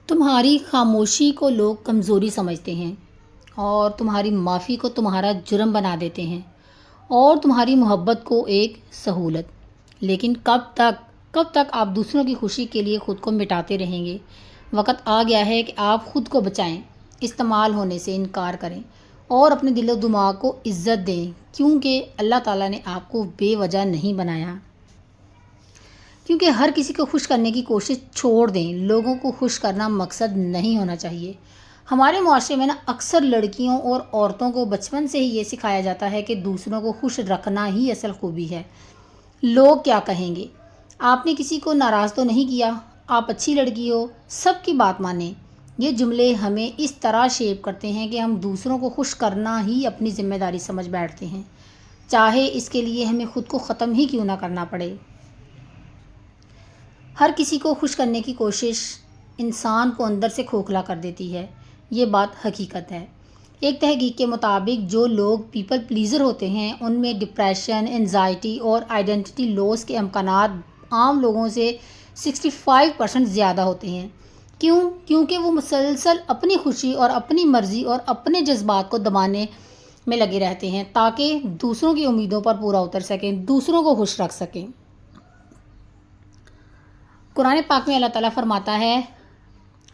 تمہاری خاموشی کو لوگ کمزوری سمجھتے ہیں اور تمہاری معافی کو تمہارا جرم بنا دیتے ہیں اور تمہاری محبت کو ایک سہولت۔ لیکن کب تک آپ دوسروں کی خوشی کے لیے خود کو مٹاتے رہیں گے؟ وقت آ گیا ہے کہ آپ خود کو بچائیں، استعمال ہونے سے انکار کریں اور اپنے دل و دماغ کو عزت دیں، کیونکہ اللہ تعالیٰ نے آپ کو بے وجہ نہیں بنایا۔ کیونکہ ہر کسی کو خوش کرنے کی کوشش چھوڑ دیں، لوگوں کو خوش کرنا مقصد نہیں ہونا چاہیے۔ ہمارے معاشرے میں اکثر لڑکیوں اور عورتوں کو بچپن سے ہی یہ سکھایا جاتا ہے کہ دوسروں کو خوش رکھنا ہی اصل خوبی ہے۔ لوگ کیا کہیں گے؟ آپ نے کسی کو ناراض تو نہیں کیا، آپ اچھی لڑکی ہو، سب کی بات مانیں۔ یہ جملے ہمیں اس طرح شیپ کرتے ہیں کہ ہم دوسروں کو خوش کرنا ہی اپنی ذمہ داری سمجھ بیٹھتے ہیں، چاہے اس کے لیے ہمیں خود کو ختم ہی کیوں نہ کرنا پڑے۔ ہر کسی کو خوش کرنے کی کوشش انسان کو اندر سے کھوکھلا کر دیتی ہے، یہ بات حقیقت ہے۔ ایک تحقیق کے مطابق جو لوگ پیپل پلیزر ہوتے ہیں ان میں ڈپریشن، انزائٹی اور آئیڈینٹی لاس کے امکانات عام لوگوں سے 65% زیادہ ہوتے ہیں۔ کیوں؟ کیونکہ وہ مسلسل اپنی خوشی اور اپنی مرضی اور اپنے جذبات کو دبانے میں لگے رہتے ہیں تاکہ دوسروں کی امیدوں پر پورا اتر سکیں، دوسروں کو خوش رکھ سکیں۔ قرآن پاک میں اللہ تعالیٰ فرماتا ہے،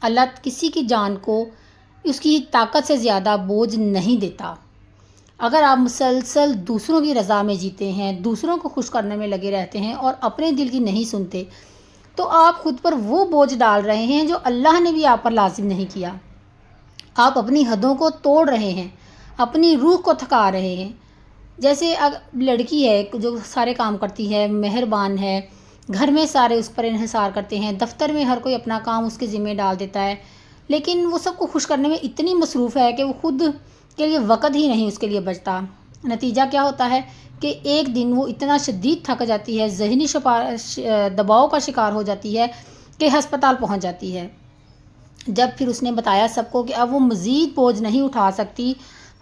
اللہ کسی کی جان کو اس کی طاقت سے زیادہ بوجھ نہیں دیتا۔ اگر آپ مسلسل دوسروں کی رضا میں جیتے ہیں، دوسروں کو خوش کرنے میں لگے رہتے ہیں اور اپنے دل کی نہیں سنتے، تو آپ خود پر وہ بوجھ ڈال رہے ہیں جو اللہ نے بھی آپ پر لازم نہیں کیا۔ آپ اپنی حدوں کو توڑ رہے ہیں، اپنی روح کو تھکا رہے ہیں۔ جیسے لڑکی ہے جو سارے کام کرتی ہے، مہربان ہے، گھر میں سارے اس پر انحصار کرتے ہیں، دفتر میں ہر کوئی اپنا کام اس کے ذمہ ڈال دیتا ہے، لیکن وہ سب کو خوش کرنے میں اتنی مصروف ہے کہ وہ خود کے لیے وقت ہی نہیں اس کے لیے بچتا۔ نتیجہ کیا ہوتا ہے کہ ایک دن وہ اتنا شدید تھک جاتی ہے، ذہنی دباؤ کا شکار ہو جاتی ہے کہ ہسپتال پہنچ جاتی ہے۔ جب پھر اس نے بتایا سب کو کہ اب وہ مزید بوجھ نہیں اٹھا سکتی،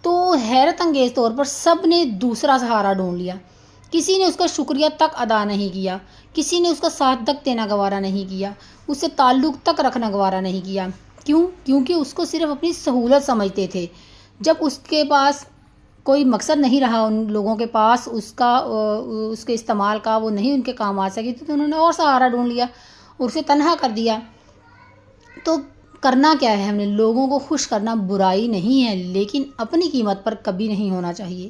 تو حیرت انگیز طور پر سب نے دوسرا سہارا ڈھونڈ لیا۔ کسی نے اس کا شکریہ تک ادا نہیں کیا، کسی نے اس کا ساتھ تک دینا گوارا نہیں کیا، اس سے تعلق تک رکھنا گوارا نہیں کیا۔ کیوں؟ کیونکہ اس کو صرف اپنی سہولت سمجھتے تھے۔ جب اس کے پاس کوئی مقصد نہیں رہا، ان لوگوں کے پاس اس کے استعمال کا، وہ نہیں ان کے کام آ سکی، تو انہوں نے اور سہارا ڈھونڈ لیا اور اسے تنہا کر دیا۔ تو کرنا کیا ہے ہم نے؟ لوگوں کو خوش کرنا برائی نہیں ہے، لیکن اپنی قیمت پر کبھی نہیں ہونا چاہیے۔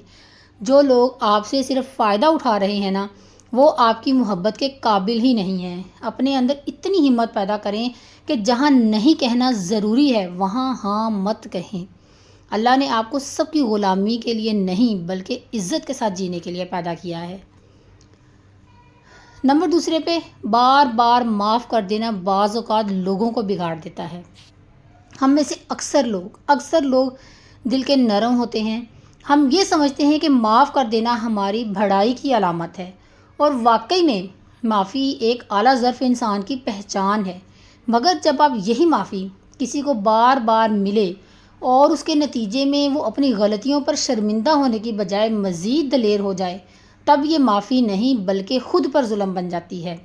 جو لوگ آپ سے صرف فائدہ اٹھا رہے ہیں نا، وہ آپ کی محبت کے قابل ہی نہیں ہیں۔ اپنے اندر اتنی ہمت پیدا کریں کہ جہاں نہیں کہنا ضروری ہے وہاں ہاں مت کہیں۔ اللہ نے آپ کو سب کی غلامی کے لیے نہیں بلکہ عزت کے ساتھ جینے کے لیے پیدا کیا ہے۔ نمبر دوسرے پہ، بار بار معاف کر دینا بعض اوقات لوگوں کو بگاڑ دیتا ہے۔ ہم میں سے اکثر لوگ دل کے نرم ہوتے ہیں۔ ہم یہ سمجھتے ہیں کہ معاف کر دینا ہماری بڑائی کی علامت ہے، اور واقعی میں معافی ایک اعلیٰ ظرف انسان کی پہچان ہے۔ مگر جب آپ یہی معافی کسی کو بار بار ملے اور اس کے نتیجے میں وہ اپنی غلطیوں پر شرمندہ ہونے کی بجائے مزید دلیر ہو جائے، تب یہ معافی نہیں بلکہ خود پر ظلم بن جاتی ہے۔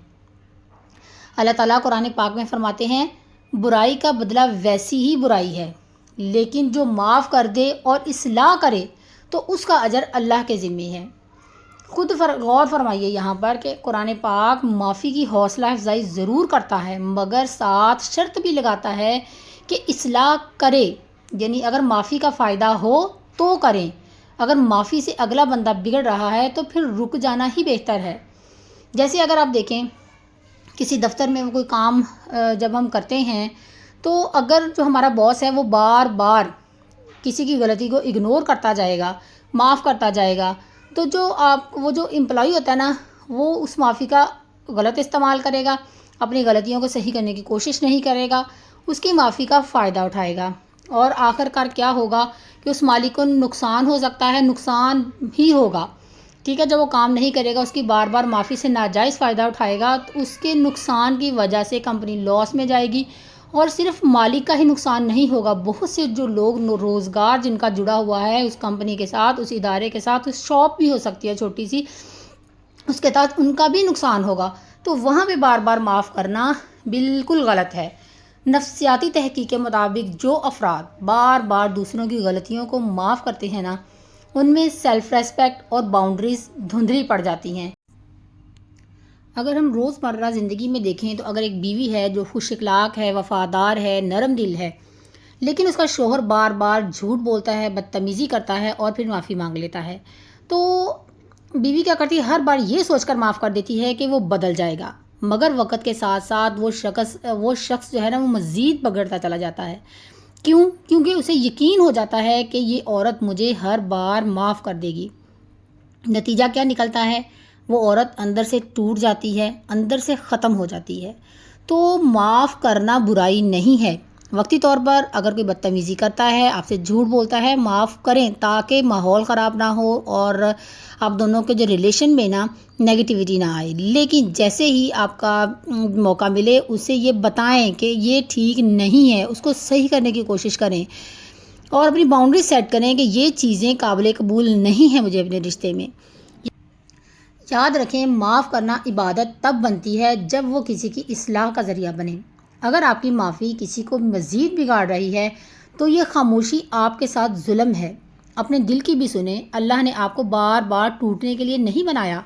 اللہ تعالیٰ قرآن پاک میں فرماتے ہیں، برائی کا بدلہ ویسی ہی برائی ہے، لیکن جو معاف کر دے اور اصلاح کرے تو اس کا اجر اللہ کے ذمہ ہے۔ خود غور فرمائیے یہاں پر کہ قرآن پاک معافی کی حوصلہ افزائی ضرور کرتا ہے، مگر ساتھ شرط بھی لگاتا ہے کہ اصلاح کرے، یعنی اگر معافی کا فائدہ ہو تو کریں۔ اگر معافی سے اگلا بندہ بگڑ رہا ہے تو پھر رک جانا ہی بہتر ہے۔ جیسے اگر آپ دیکھیں کسی دفتر میں کوئی کام جب ہم کرتے ہیں، تو اگر جو ہمارا باس ہے وہ بار بار کسی کی غلطی کو اگنور کرتا جائے گا، معاف کرتا جائے گا، تو وہ جو امپلائی ہوتا ہے نا، وہ اس معافی کا غلط استعمال کرے گا، اپنی غلطیوں کو صحیح کرنے کی کوشش نہیں کرے گا، اس کی معافی کا فائدہ اٹھائے گا، اور آخر کار کیا ہوگا کہ اس مالک کو نقصان ہو سکتا ہے، نقصان ہی ہوگا۔ ٹھیک ہے، جب وہ کام نہیں کرے گا، اس کی بار بار معافی سے ناجائز فائدہ اٹھائے گا، تو اس کے نقصان کی وجہ سے کمپنی لاس میں جائے گی، اور صرف مالک کا ہی نقصان نہیں ہوگا، بہت سے جو لوگ روزگار جن کا جڑا ہوا ہے اس کمپنی کے ساتھ، اس ادارے کے ساتھ، اس شاپ بھی ہو سکتی ہے چھوٹی سی، اس کے ساتھ ان کا بھی نقصان ہوگا۔ تو وہاں پہ بار بار معاف کرنا بالکل غلط ہے۔ نفسیاتی تحقیق کے مطابق جو افراد بار بار دوسروں کی غلطیوں کو معاف کرتے ہیں نا، ان میں سیلف ریسپیکٹ اور باؤنڈریز دھندلی پڑ جاتی ہیں۔ اگر ہم روزمرہ زندگی میں دیکھیں تو اگر ایک بیوی ہے جو خوش اخلاق ہے، وفادار ہے، نرم دل ہے، لیکن اس کا شوہر بار بار جھوٹ بولتا ہے، بدتمیزی کرتا ہے اور پھر معافی مانگ لیتا ہے، تو بیوی کیا کرتی ہے؟ ہر بار یہ سوچ کر معاف کر دیتی ہے کہ وہ بدل جائے گا، مگر وقت کے ساتھ ساتھ وہ شخص جو ہے نا، وہ مزید بگڑتا چلا جاتا ہے۔ کیوں؟ کیونکہ اسے یقین ہو جاتا ہے کہ یہ عورت مجھے ہر بار معاف کر دے گی۔ نتیجہ کیا نکلتا ہے؟ وہ عورت اندر سے ٹوٹ جاتی ہے، اندر سے ختم ہو جاتی ہے۔ تو معاف کرنا برائی نہیں ہے۔ وقتی طور پر اگر کوئی بدتمیزی کرتا ہے، آپ سے جھوٹ بولتا ہے، معاف کریں تاکہ ماحول خراب نہ ہو اور آپ دونوں کے جو ریلیشن میں نا نیگیٹیوٹی نہ آئے۔ لیکن جیسے ہی آپ کا موقع ملے اسے یہ بتائیں کہ یہ ٹھیک نہیں ہے، اس کو صحیح کرنے کی کوشش کریں اور اپنی باؤنڈری سیٹ کریں کہ یہ چیزیں قابل قبول نہیں ہیں مجھے اپنے رشتے میں۔ یاد رکھیں، معاف کرنا عبادت تب بنتی ہے جب وہ کسی کی اصلاح کا ذریعہ بنے۔ اگر آپ کی معافی کسی کو مزید بگاڑ رہی ہے تو یہ خاموشی آپ کے ساتھ ظلم ہے۔ اپنے دل کی بھی سنیں، اللہ نے آپ کو بار بار ٹوٹنے کے لیے نہیں بنایا۔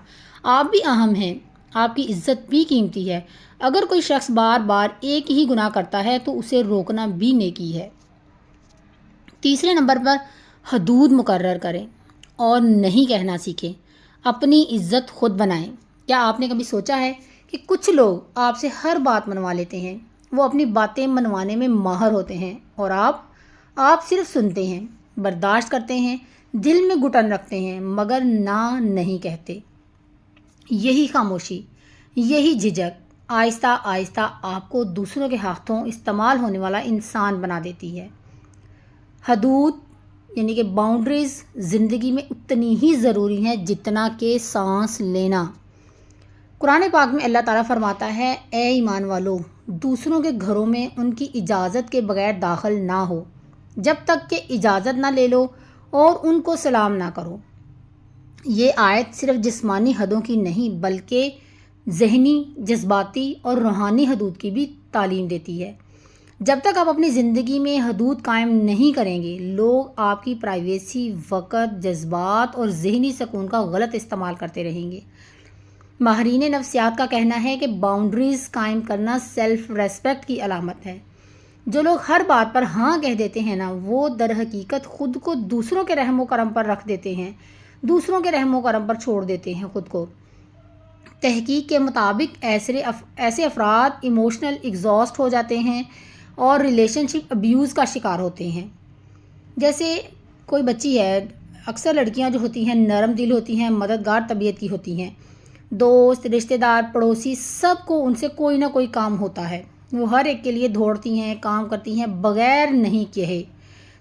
آپ بھی اہم ہیں، آپ کی عزت بھی قیمتی ہے۔ اگر کوئی شخص بار بار ایک ہی گناہ کرتا ہے تو اسے روکنا بھی نیکی ہے۔ تیسرے نمبر پر حدود مقرر کریں اور نہیں کہنا سیکھیں۔ اپنی عزت خود بنائیں۔ کیا آپ نے کبھی سوچا ہے کہ کچھ لوگ آپ سے ہر بات منوا لیتے ہیں؟ وہ اپنی باتیں منوانے میں ماہر ہوتے ہیں اور آپ صرف سنتے ہیں، برداشت کرتے ہیں، دل میں گھٹن رکھتے ہیں مگر نہ نہیں کہتے۔ یہی خاموشی، یہی جھجک آہستہ آہستہ آپ کو دوسروں کے ہاتھوں استعمال ہونے والا انسان بنا دیتی ہے۔ حدود یعنی کہ باؤنڈریز زندگی میں اتنی ہی ضروری ہیں جتنا کہ سانس لینا۔ قرآن پاک میں اللہ تعالیٰ فرماتا ہے، اے ایمان والو، دوسروں کے گھروں میں ان کی اجازت کے بغیر داخل نہ ہو جب تک کہ اجازت نہ لے لو اور ان کو سلام نہ کرو۔ یہ آیت صرف جسمانی حدوں کی نہیں بلکہ ذہنی، جذباتی اور روحانی حدود کی بھی تعلیم دیتی ہے۔ جب تک آپ اپنی زندگی میں حدود قائم نہیں کریں گے، لوگ آپ کی پرائیویسی، وقت، جذبات اور ذہنی سکون کا غلط استعمال کرتے رہیں گے۔ ماہرین نفسیات کا کہنا ہے کہ باؤنڈریز قائم کرنا سیلف ریسپیکٹ کی علامت ہے۔ جو لوگ ہر بات پر ہاں کہہ دیتے ہیں نا، وہ در حقیقت خود کو دوسروں کے رحم و کرم پر رکھ دیتے ہیں، دوسروں کے رحم و کرم پر چھوڑ دیتے ہیں خود کو۔ تحقیق کے مطابق ایسے افراد ایموشنل ایگزاسٹ ہو جاتے ہیں اور ریلیشن شپ ابیوز کا شکار ہوتے ہیں۔ جیسے کوئی بچی ہے، اکثر لڑکیاں جو ہوتی ہیں نرم دل ہوتی ہیں، مددگار طبیعت کی ہوتی ہیں، دوست، رشتہ دار، پڑوسی، سب کو ان سے کوئی نہ کوئی کام ہوتا ہے۔ وہ ہر ایک کے لیے دوڑتی ہیں، کام کرتی ہیں، بغیر نہیں کہے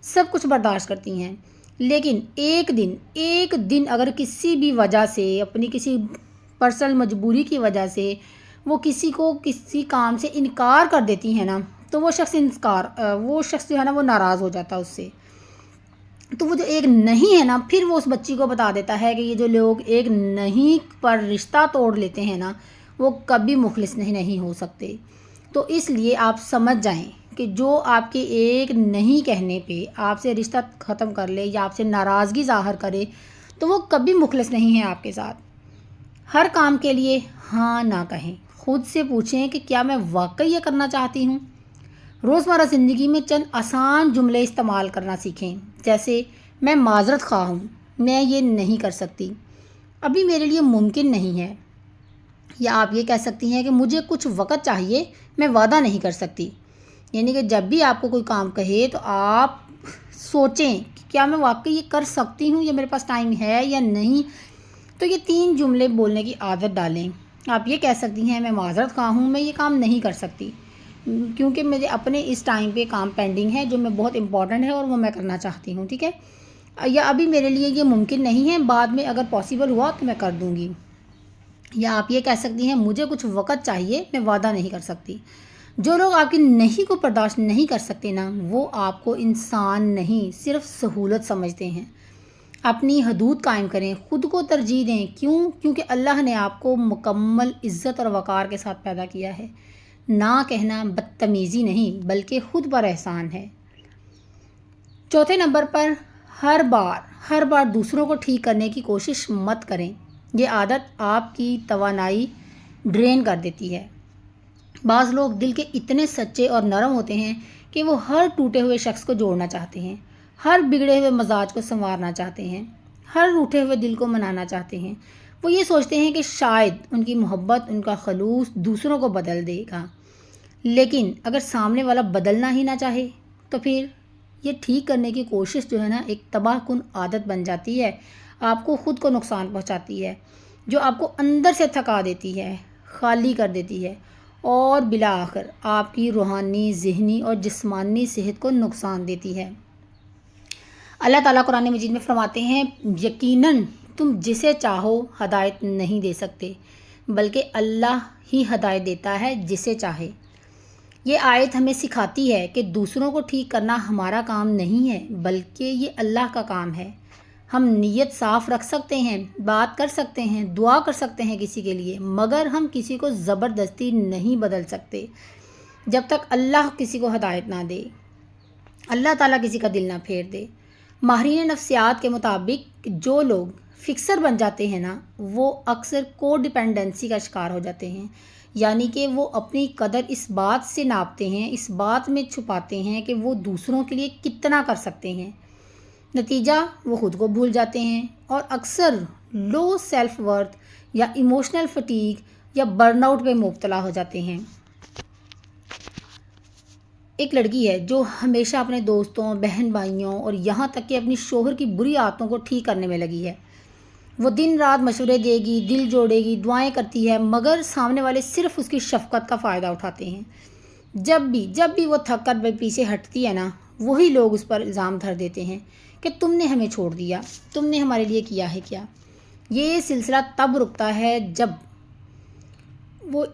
سب کچھ برداشت کرتی ہیں۔ لیکن ایک دن اگر کسی بھی وجہ سے، اپنی کسی پرسنل مجبوری کی وجہ سے وہ کسی کام سے انکار کر دیتی ہیں نا، تو وہ شخص جو ہے نا وہ ناراض ہو جاتا ہے اس سے۔ تو وہ جو ایک نہیں ہے نا، پھر وہ اس بچی کو بتا دیتا ہے کہ یہ جو لوگ ایک نہیں پر رشتہ توڑ لیتے ہیں نا، وہ کبھی مخلص نہیں ہو سکتے۔ تو اس لیے آپ سمجھ جائیں کہ جو آپ کے ایک نہیں کہنے پہ آپ سے رشتہ ختم کر لے یا آپ سے ناراضگی ظاہر کرے تو وہ کبھی مخلص نہیں ہے آپ کے ساتھ۔ ہر کام کے لیے ہاں نہ کہیں۔ خود سے پوچھیں کہ کیا میں واقعی یہ کرنا چاہتی ہوں۔ روزمرہ زندگی میں چند آسان جملے استعمال کرنا سیکھیں، جیسے میں معذرت خواہ ہوں، میں یہ نہیں کر سکتی، ابھی میرے لیے ممکن نہیں ہے۔ یا آپ یہ کہہ سکتی ہیں کہ مجھے کچھ وقت چاہیے، میں وعدہ نہیں کر سکتی۔ یعنی کہ جب بھی آپ کو کوئی کام کہے تو آپ سوچیں کہ کیا میں واقعی یہ کر سکتی ہوں یا میرے پاس ٹائم ہے یا نہیں۔ تو یہ 3 جملے بولنے کی عادت ڈالیں۔ آپ یہ کہہ سکتی ہیں، میں معذرت خواہ ہوں، میں یہ کام نہیں کر سکتی کیونکہ مجھے اپنے اس ٹائم پہ کام پینڈنگ ہے جو میں بہت امپورٹنٹ ہے اور وہ میں کرنا چاہتی ہوں، ٹھیک ہے؟ یا ابھی میرے لیے یہ ممکن نہیں ہے، بعد میں اگر پاسبل ہوا تو میں کر دوں گی۔ یا آپ یہ کہہ سکتی ہیں، مجھے کچھ وقت چاہیے، میں وعدہ نہیں کر سکتی۔ جو لوگ آپ کی نہیں کو برداشت نہیں کر سکتے نا، وہ آپ کو انسان نہیں صرف سہولت سمجھتے ہیں۔ اپنی حدود قائم کریں، خود کو ترجیح دیں۔ کیوں؟ کیونکہ اللہ نے آپ کو مکمل عزت اور وقار کے ساتھ پیدا کیا ہے۔ نہ کہنا بدتمیزی نہیں بلکہ خود پر احسان ہے۔ چوتھے نمبر پر ہر بار دوسروں کو ٹھیک کرنے کی کوشش مت کریں۔ یہ عادت آپ کی توانائی ڈرین کر دیتی ہے۔ بعض لوگ دل کے اتنے سچے اور نرم ہوتے ہیں کہ وہ ہر ٹوٹے ہوئے شخص کو جوڑنا چاہتے ہیں، ہر بگڑے ہوئے مزاج کو سنوارنا چاہتے ہیں، ہر روٹھے ہوئے دل کو منانا چاہتے ہیں۔ وہ یہ سوچتے ہیں کہ شاید ان کی محبت، ان کا خلوص دوسروں کو بدل دے گا، لیکن اگر سامنے والا بدلنا ہی نہ چاہے تو پھر یہ ٹھیک کرنے کی کوشش جو ہے نا ایک تباہ کن عادت بن جاتی ہے، آپ کو خود کو نقصان پہنچاتی ہے، جو آپ کو اندر سے تھکا دیتی ہے، خالی کر دیتی ہے اور بالآخر آپ کی روحانی، ذہنی اور جسمانی صحت کو نقصان دیتی ہے۔ اللہ تعالیٰ قرآن مجید میں فرماتے ہیں، یقیناً تم جسے چاہو ہدایت نہیں دے سکتے بلکہ اللہ ہی ہدایت دیتا ہے جسے چاہے۔ یہ آیت ہمیں سکھاتی ہے کہ دوسروں کو ٹھیک کرنا ہمارا کام نہیں ہے بلکہ یہ اللہ کا کام ہے۔ ہم نیت صاف رکھ سکتے ہیں، بات کر سکتے ہیں، دعا کر سکتے ہیں کسی کے لیے، مگر ہم کسی کو زبردستی نہیں بدل سکتے جب تک اللہ کسی کو ہدایت نہ دے، اللہ تعالیٰ کسی کا دل نہ پھیر دے۔ ماہرین نفسیات کے مطابق جو لوگ فکسر بن جاتے ہیں نا، وہ اکثر کو ڈیپینڈنسی کا شکار ہو جاتے ہیں، یعنی کہ وہ اپنی قدر اس بات سے ناپتے ہیں، اس بات میں چھپاتے ہیں کہ وہ دوسروں کے لیے کتنا کر سکتے ہیں۔ نتیجہ وہ خود کو بھول جاتے ہیں اور اکثر لو سیلف ورتھ یا ایموشنل فٹیگ یا برن آؤٹ پہ مبتلا ہو جاتے ہیں۔ ایک لڑکی ہے جو ہمیشہ اپنے دوستوں، بہن بھائیوں اور یہاں تک کہ اپنی شوہر کی بری عادتوں کو ٹھیک کرنے میں لگی ہے۔ وہ دن رات مشورے دے گی، دل جوڑے گی، دعائیں کرتی ہے، مگر سامنے والے صرف اس کی شفقت کا فائدہ اٹھاتے ہیں۔ جب بھی وہ تھک کر پیچھے ہٹتی ہے نا، وہی لوگ اس پر الزام دھر دیتے ہیں کہ تم نے ہمیں چھوڑ دیا، تم نے ہمارے لیے کیا ہے کیا۔ یہ سلسلہ تب رکتا ہے جب وہ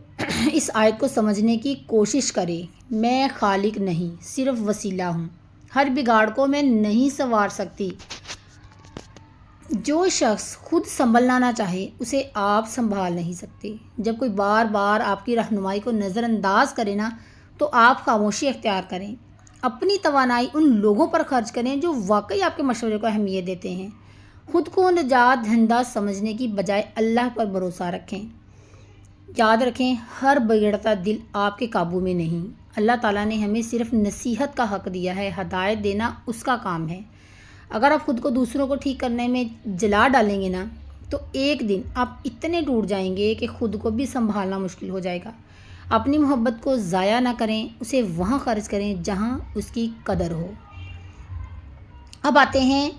اس آیت کو سمجھنے کی کوشش کرے، میں خالق نہیں، صرف وسیلہ ہوں، ہر بگاڑ کو میں نہیں سنوار سکتی۔ جو شخص خود سنبھلنا نہ چاہے اسے آپ سنبھال نہیں سکتے۔ جب کوئی بار بار آپ کی رہنمائی کو نظر انداز کرے نا، تو آپ خاموشی اختیار کریں، اپنی توانائی ان لوگوں پر خرچ کریں جو واقعی آپ کے مشورے کو اہمیت دیتے ہیں۔ خود کو نجات دہندہ سمجھنے کی بجائے اللہ پر بھروسہ رکھیں۔ یاد رکھیں، ہر بگڑتا دل آپ کے قابو میں نہیں۔ اللہ تعالیٰ نے ہمیں صرف نصیحت کا حق دیا ہے، ہدایت دینا اس کا کام ہے۔ اگر آپ خود کو دوسروں کو ٹھیک کرنے میں جلا ڈالیں گے نا، تو ایک دن آپ اتنے ٹوٹ جائیں گے کہ خود کو بھی سنبھالنا مشکل ہو جائے گا۔ اپنی محبت کو ضائع نہ کریں، اسے وہاں خرچ کریں جہاں اس کی قدر ہو۔ اب آتے ہیں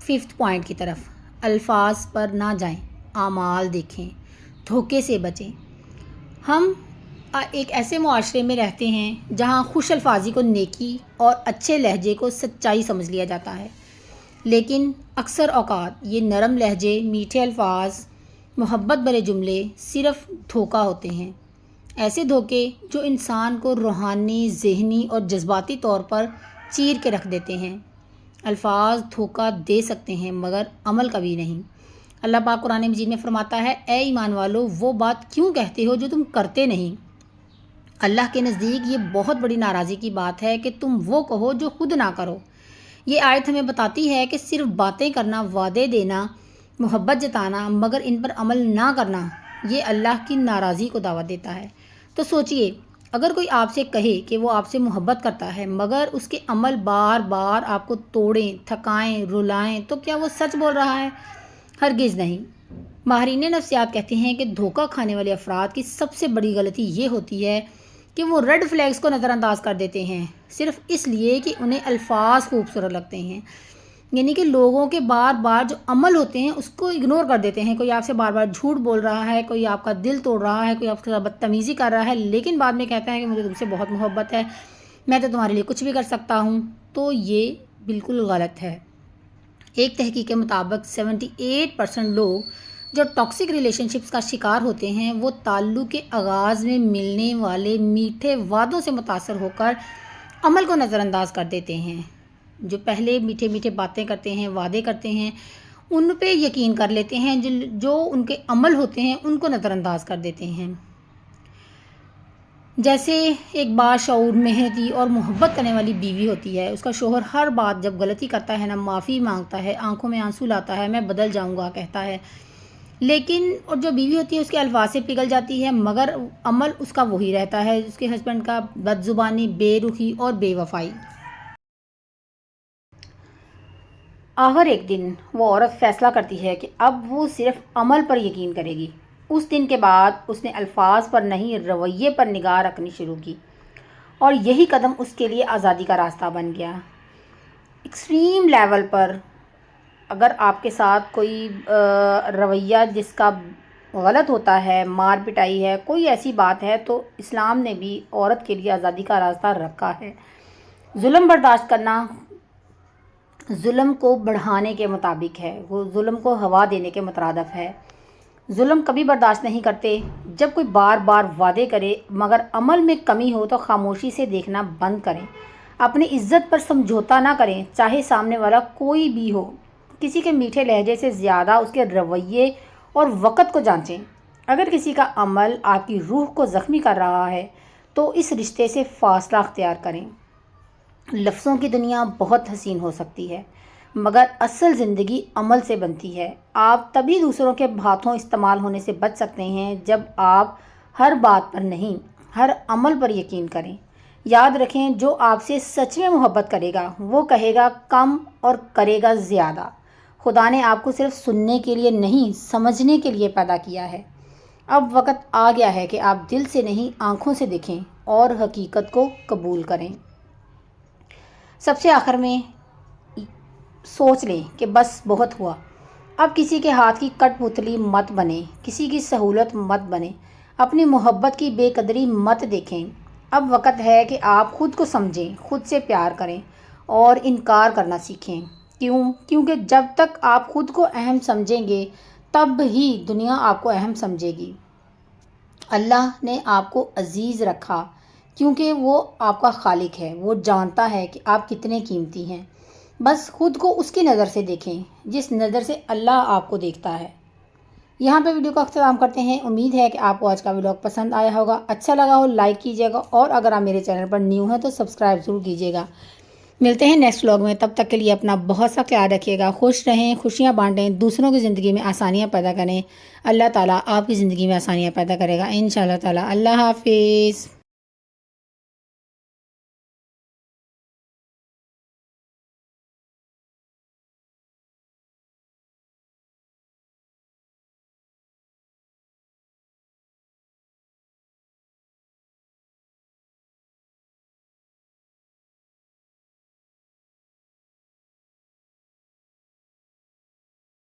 5 پوائنٹ کی طرف۔ الفاظ پر نہ جائیں، اعمال دیکھیں، دھوکے سے بچیں۔ ہم ایک ایسے معاشرے میں رہتے ہیں جہاں خوش الفاظی کو نیکی اور اچھے لہجے کو سچائی سمجھ لیا جاتا ہے، لیکن اکثر اوقات یہ نرم لہجے، میٹھے الفاظ، محبت بھرے جملے صرف دھوکہ ہوتے ہیں۔ ایسے دھوکے جو انسان کو روحانی، ذہنی اور جذباتی طور پر چیر کے رکھ دیتے ہیں۔ الفاظ دھوکہ دے سکتے ہیں مگر عمل کبھی نہیں۔ اللہ پاک قرآن مجید میں فرماتا ہے، اے ایمان والو، وہ بات کیوں کہتے ہو جو تم کرتے نہیں؟ اللہ کے نزدیک یہ بہت بڑی ناراضی کی بات ہے کہ تم وہ کہو جو خود نہ کرو۔ یہ آیت ہمیں بتاتی ہے کہ صرف باتیں کرنا، وعدے دینا، محبت جتانا مگر ان پر عمل نہ کرنا، یہ اللہ کی ناراضی کو دعوت دیتا ہے۔ تو سوچئے، اگر کوئی آپ سے کہے کہ وہ آپ سے محبت کرتا ہے مگر اس کے عمل بار بار آپ کو توڑیں، تھکائیں، رلائیں، تو کیا وہ سچ بول رہا ہے؟ ہرگز نہیں۔ ماہرین نفسیات کہتے ہیں کہ دھوکہ کھانے والے افراد کی سب سے بڑی غلطی یہ ہوتی ہے کہ وہ ریڈ فلیگز کو نظر انداز کر دیتے ہیں، صرف اس لیے کہ انہیں الفاظ خوبصورت لگتے ہیں۔ یعنی کہ لوگوں کے بار بار جو عمل ہوتے ہیں اس کو اگنور کر دیتے ہیں۔ کوئی آپ سے بار بار جھوٹ بول رہا ہے، کوئی آپ کا دل توڑ رہا ہے، کوئی آپ کے ساتھ بدتمیزی کر رہا ہے، لیکن بعد میں کہتا ہے کہ مجھے تم سے بہت محبت ہے، میں تو تمہارے لیے کچھ بھی کر سکتا ہوں، تو یہ بالکل غلط ہے۔ ایک تحقیق کے مطابق 78% لوگ جو ٹاکسک ریلیشن شپس کا شکار ہوتے ہیں، وہ تعلق کے آغاز میں ملنے والے میٹھے وعدوں سے متاثر ہو کر عمل کو نظر انداز کر دیتے ہیں۔ جو پہلے میٹھے میٹھے باتیں کرتے ہیں، وعدے کرتے ہیں، ان پہ یقین کر لیتے ہیں، جو ان کے عمل ہوتے ہیں ان کو نظر انداز کر دیتے ہیں۔ جیسے ایک باشعور محنتی اور محبت کرنے والی بیوی ہوتی ہے، اس کا شوہر ہر بات جب غلطی کرتا ہے نا معافی مانگتا ہے، آنکھوں میں آنسو لاتا ہے، میں بدل جاؤں گا کہتا ہے، لیکن اور جو بیوی ہوتی ہے اس کے الفاظ سے پگھل جاتی ہے، مگر عمل اس کا وہی رہتا ہے، اس کے ہسبینڈ کا بد زبانی، بے رخی اور بے وفائی۔ آخر ایک دن وہ عورت فیصلہ کرتی ہے کہ اب وہ صرف عمل پر یقین کرے گی۔ اس دن کے بعد اس نے الفاظ پر نہیں رویے پر نگاہ رکھنی شروع کی، اور یہی قدم اس کے لیے آزادی کا راستہ بن گیا۔ ایکسٹریم لیول پر اگر آپ کے ساتھ کوئی رویہ جس کا غلط ہوتا ہے، مار پٹائی ہے، کوئی ایسی بات ہے، تو اسلام نے بھی عورت کے لیے آزادی کا راستہ رکھا ہے۔ ظلم برداشت کرنا ظلم کو بڑھانے کے مطابق ہے، وہ ظلم کو ہوا دینے کے مترادف ہے۔ ظلم کبھی برداشت نہیں کرتے۔ جب کوئی بار بار وعدے کرے مگر عمل میں کمی ہو تو خاموشی سے دیکھنا بند کریں۔ اپنی عزت پر سمجھوتا نہ کریں، چاہے سامنے والا کوئی بھی ہو۔ کسی کے میٹھے لہجے سے زیادہ اس کے رویے اور وقت کو جانچیں۔ اگر کسی کا عمل آپ کی روح کو زخمی کر رہا ہے تو اس رشتے سے فاصلہ اختیار کریں۔ لفظوں کی دنیا بہت حسین ہو سکتی ہے، مگر اصل زندگی عمل سے بنتی ہے۔ آپ تبھی دوسروں کے ہاتھوں استعمال ہونے سے بچ سکتے ہیں جب آپ ہر بات پر نہیں، ہر عمل پر یقین کریں۔ یاد رکھیں، جو آپ سے سچ میں محبت کرے گا وہ کہے گا کم اور کرے گا زیادہ۔ خدا نے آپ کو صرف سننے کے لیے نہیں، سمجھنے کے لیے پیدا کیا ہے۔ اب وقت آ گیا ہے کہ آپ دل سے نہیں، آنکھوں سے دیکھیں اور حقیقت کو قبول کریں۔ سب سے آخر میں سوچ لیں کہ بس بہت ہوا۔ اب کسی کے ہاتھ کی کٹ پتلی مت بنیں، کسی کی سہولت مت بنیں، اپنی محبت کی بے قدری مت دیکھیں۔ اب وقت ہے کہ آپ خود کو سمجھیں، خود سے پیار کریں اور انکار کرنا سیکھیں۔ کیونکہ جب تک آپ خود کو اہم سمجھیں گے تب ہی دنیا آپ کو اہم سمجھے گی۔ اللہ نے آپ کو عزیز رکھا کیونکہ وہ آپ کا خالق ہے، وہ جانتا ہے کہ آپ کتنے قیمتی ہیں۔ بس خود کو اس کی نظر سے دیکھیں جس نظر سے اللہ آپ کو دیکھتا ہے۔ یہاں پہ ویڈیو کا اختتام کرتے ہیں۔ امید ہے کہ آپ کو آج کا ولاگ پسند آیا ہوگا، اچھا لگا ہو لائک کیجیے گا، اور اگر آپ میرے چینل پر نیو ہیں تو سبسکرائب ضرور کیجیے گا۔ ملتے ہیں نیکسٹ ولاگ میں، تب تک کے لیے اپنا بہت سا خیال رکھیے گا، خوش رہیں، خوشیاں بانٹیں، دوسروں کی زندگی میں آسانیاں پیدا کریں۔ اللہ تعالیٰ آپ کی زندگی میں آسانیاں پیدا کرے گا انشاءاللہ تعالیٰ۔ اللہ حافظ۔